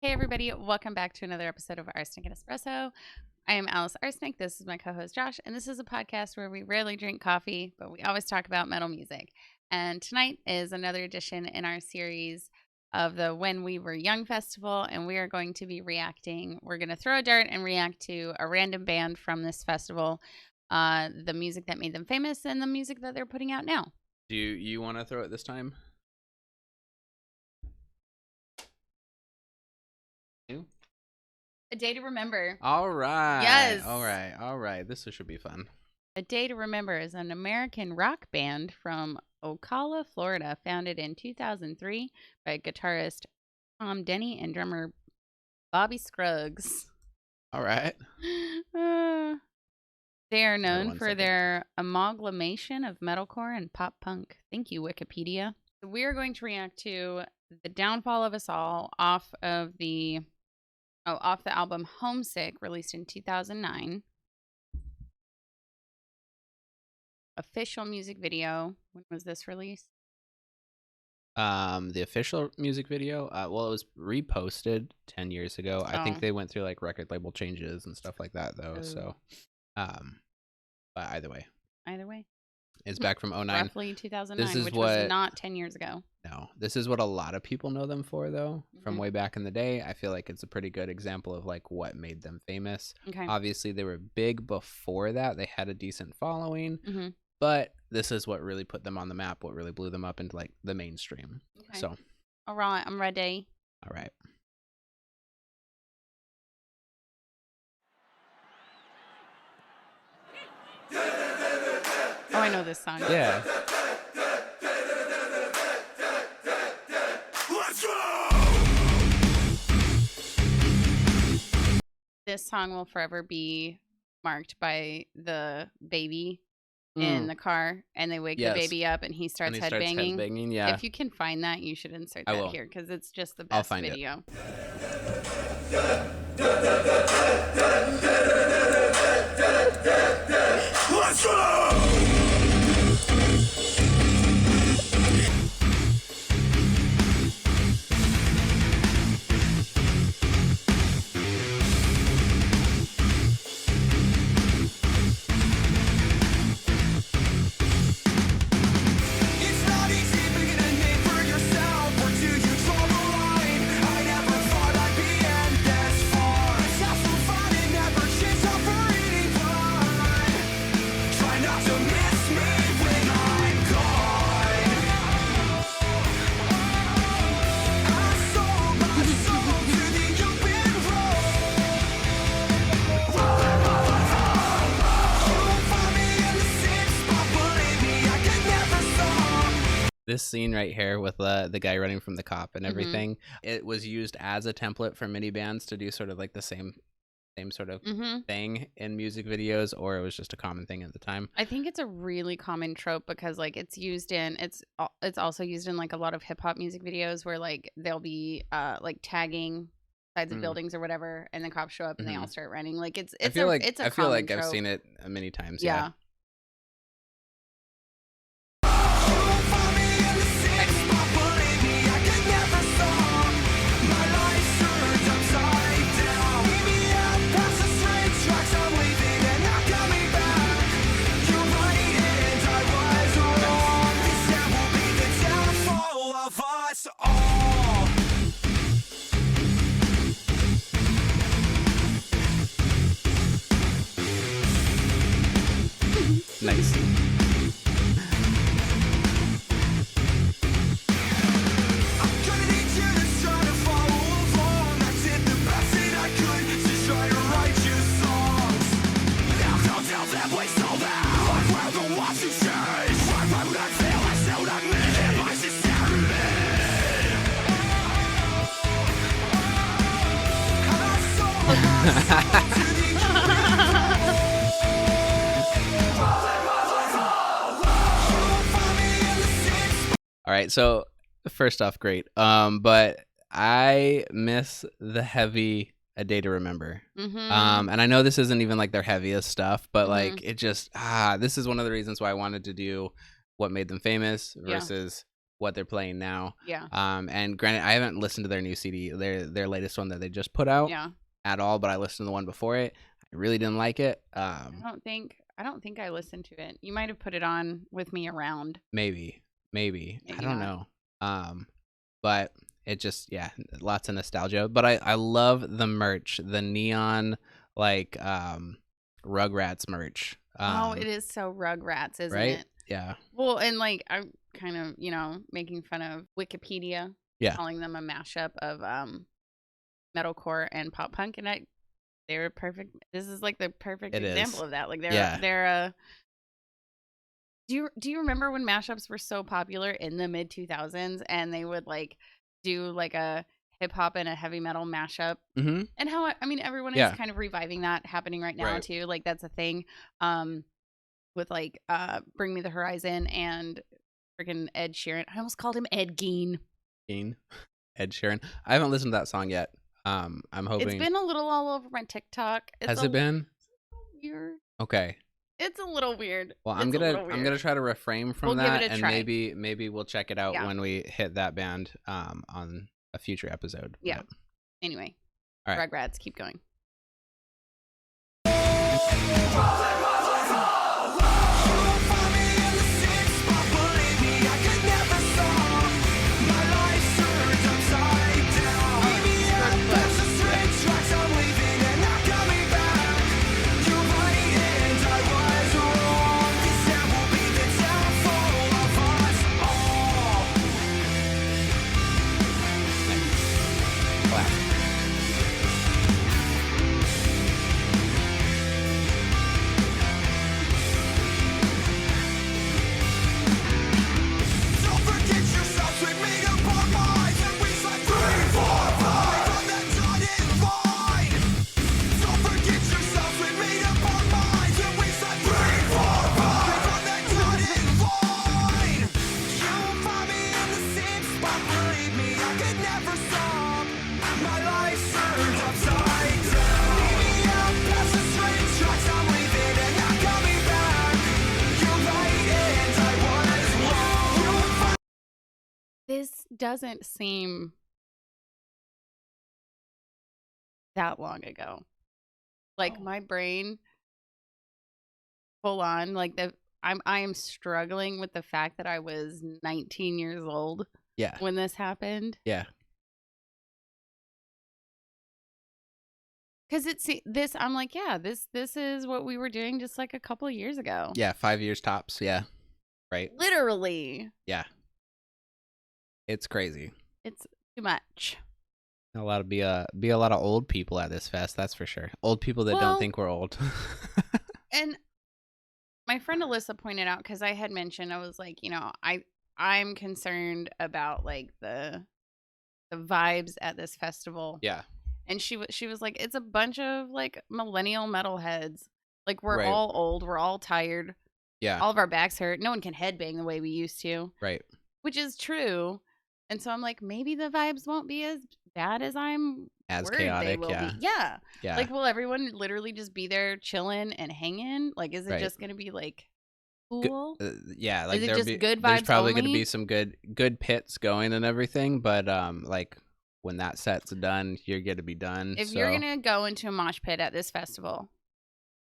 Hey everybody, welcome back to another episode of Arsenic and Espresso. I am Alice Arsenic. This is my co-host Josh, and this is a podcast where we rarely drink coffee, but we always talk about metal music. And tonight is another edition in our series of the When We Were Young Festival, and we are going to be reacting. We're going to throw a dart and react to a random band from this festival, the music that made them famous, and the music that they're putting out now. Do you want to throw it this time? A Day to Remember. All right. Yes. All right. This should be fun. A Day to Remember is an American rock band from Ocala, Florida, founded in 2003 by guitarist Tom Denny and drummer Bobby Scruggs. All right. They are known for their amalgamation of metalcore and pop punk. Thank you, Wikipedia. We are going to react to The Downfall of Us All off the album Homesick, released in 2009. Official music video. When was this released? The official music video, it was reposted 10 years ago. I think they went through like record label changes and stuff like that though. So but either way. It's back from 09. Roughly 2009, which was not 10 years ago. No, this is what a lot of people know them for, though, from way back in the day. I feel like it's a pretty good example of like what made them famous. Okay. Obviously, they were big before that. They had a decent following, but this is what really put them on the map, what really blew them up into like the mainstream. Okay. So, all right, I'm ready. All right. Oh, I know this song. Yeah. Let's go! This song will forever be marked by the baby in the car, and they wake the baby up, and he starts headbanging. Yeah. If you can find that, you should insert that here, because it's just the I'll best find video. Let's go! This scene right here with the guy running from the cop and everything, it was used as a template for many bands to do sort of like the same sort of thing in music videos, or it was just a common thing at the time. I think it's a really common trope because like it's also used in like a lot of hip hop music videos where like they'll be like tagging sides of buildings or whatever, and the cops show up and they all start running. Like I feel like I've seen it many times. Yeah. Nice. All right, so first off, great. But I miss the heavy A Day to Remember. And I know this isn't even like their heaviest stuff, but like it just this is one of the reasons why I wanted to do what made them famous versus what they're playing now. Yeah. And granted, I haven't listened to their new CD, their latest one that they just put out at all, but I listened to the one before it. I really didn't like it. I don't think I listened to it. You might have put it on with me around. Maybe. I don't know. But it just, lots of nostalgia. But I love the merch, the neon, like, Rugrats merch. It is so Rugrats, isn't it? Yeah. Well, and like, I'm kind of, making fun of Wikipedia, calling them a mashup of metalcore and pop punk, and they were perfect. This is like the perfect example of that. Like they're Do you remember when mashups were so popular in the mid 2000s, and they would like do like a hip hop and a heavy metal mashup? Mm-hmm. And how everyone is kind of reviving that happening right now too. Like that's a thing. With like Bring Me the Horizon and freaking Ed Sheeran. I almost called him Ed Gein. Ed Sheeran. I haven't listened to that song yet. I'm hoping it's been a little all over my TikTok. Has it been? Weird. Okay. It's a little weird. Well, I'm gonna try to refrain from that, and try. maybe we'll check it out when we hit that band on a future episode. Yeah. But anyway, all right. Rugrats, keep going. This doesn't seem that long ago. Like my brain, full on, like I am struggling with the fact that I was 19 years old. Yeah. When this happened. Yeah. Because I'm like, this is what we were doing just like a couple of years ago. Yeah, 5 years tops. Yeah. Right. Literally. Yeah. It's crazy. It's too much. A lot of old people at this fest, that's for sure. Old people that don't think we're old. And my friend Alyssa pointed out, because I had mentioned, I was like, I'm concerned about like the vibes at this festival. Yeah. And she was like, it's a bunch of like millennial metalheads. Like we're all old, we're all tired. Yeah. All of our backs hurt. No one can headbang the way we used to. Right. Which is true. And so I'm like, maybe the vibes won't be as bad as I'm as worried chaotic. They will be. Yeah. Yeah. Like, will everyone literally just be there chilling and hanging? Like, is it just going to be like cool? Yeah. Like, is it just good vibes? There's probably going to be some good pits going and everything, but like when that set's done, you're going to be done. If you're going to go into a mosh pit at this festival,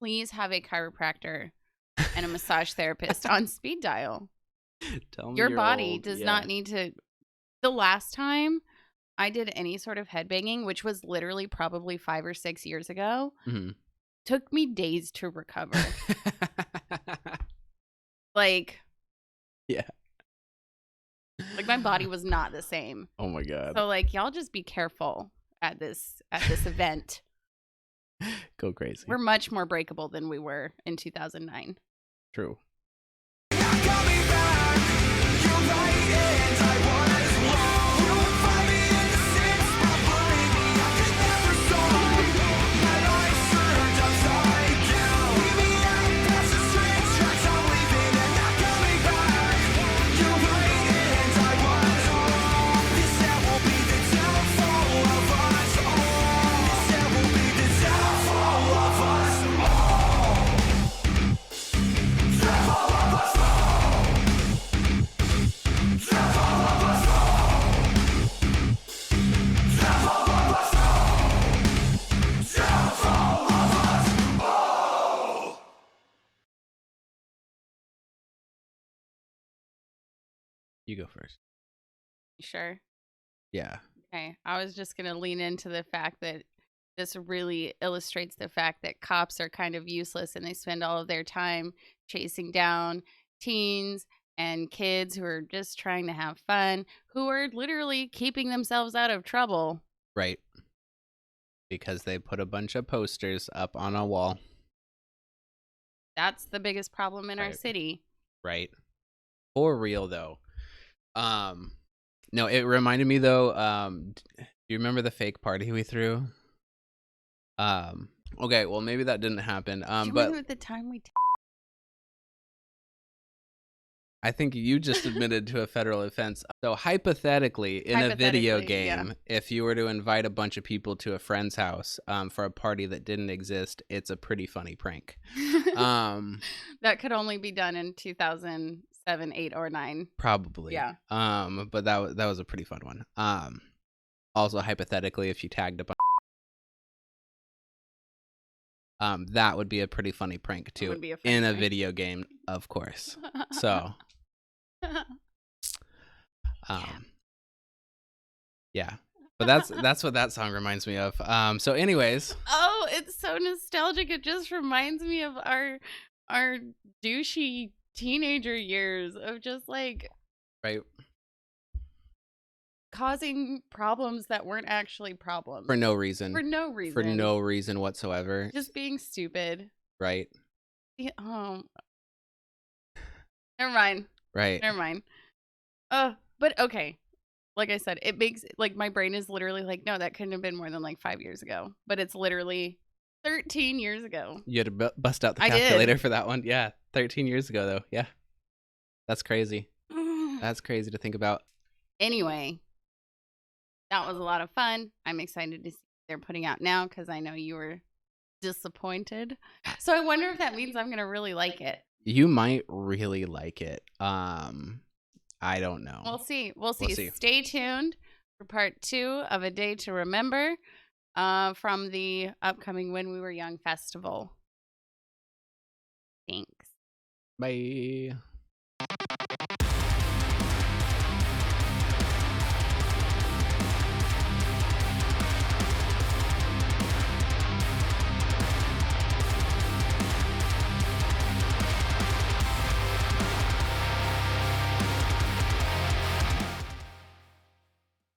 please have a chiropractor and a massage therapist on speed dial. Tell me your body old. does not need to. The last time I did any sort of headbanging, which was literally probably 5 or 6 years ago, took me days to recover. Like, yeah. Like my body was not the same. Oh my God. So like y'all just be careful at this event. Go crazy. We're much more breakable than we were in 2009. True. You go first. Sure. Yeah. Okay. I was just going to lean into the fact that this really illustrates the fact that cops are kind of useless and they spend all of their time chasing down teens and kids who are just trying to have fun, who are literally keeping themselves out of trouble. Right. Because they put a bunch of posters up on a wall. That's the biggest problem in our city. Right. For real, though. No, it reminded me, though, do you remember the fake party we threw? Okay, well, maybe that didn't happen. Do you but remember the time we... I think you just admitted to a federal offense. So hypothetically, in a video game, if you were to invite a bunch of people to a friend's house for a party that didn't exist, it's a pretty funny prank. That could only be done in 2007, 8, or 9. Probably. Yeah. But that was a pretty fun one. Also, hypothetically, if you tagged a bunch, that would be a pretty funny prank too, in a video game, of course. So, yeah, but that's what that song reminds me of. So anyways, oh, it's so nostalgic. It just reminds me of our douchey teenager years of just like right, causing problems that weren't actually problems for no reason whatsoever, just being stupid, right? Oh, never mind. Right. Never mind. But okay. Like I said, it makes like my brain is literally like, no, that couldn't have been more than like 5 years ago. But it's literally 13 years ago. You had to bust out the calculator for that one. Yeah. 13 years ago, though. Yeah. That's crazy. That's crazy to think about. Anyway, that was a lot of fun. I'm excited to see what they're putting out now because I know you were disappointed. So I wonder if that means I'm going to really like it. You might really like it. I don't know. We'll see. We'll see. Stay tuned for part 2 of A Day to Remember from the upcoming When We Were Young festival. Thanks. Bye.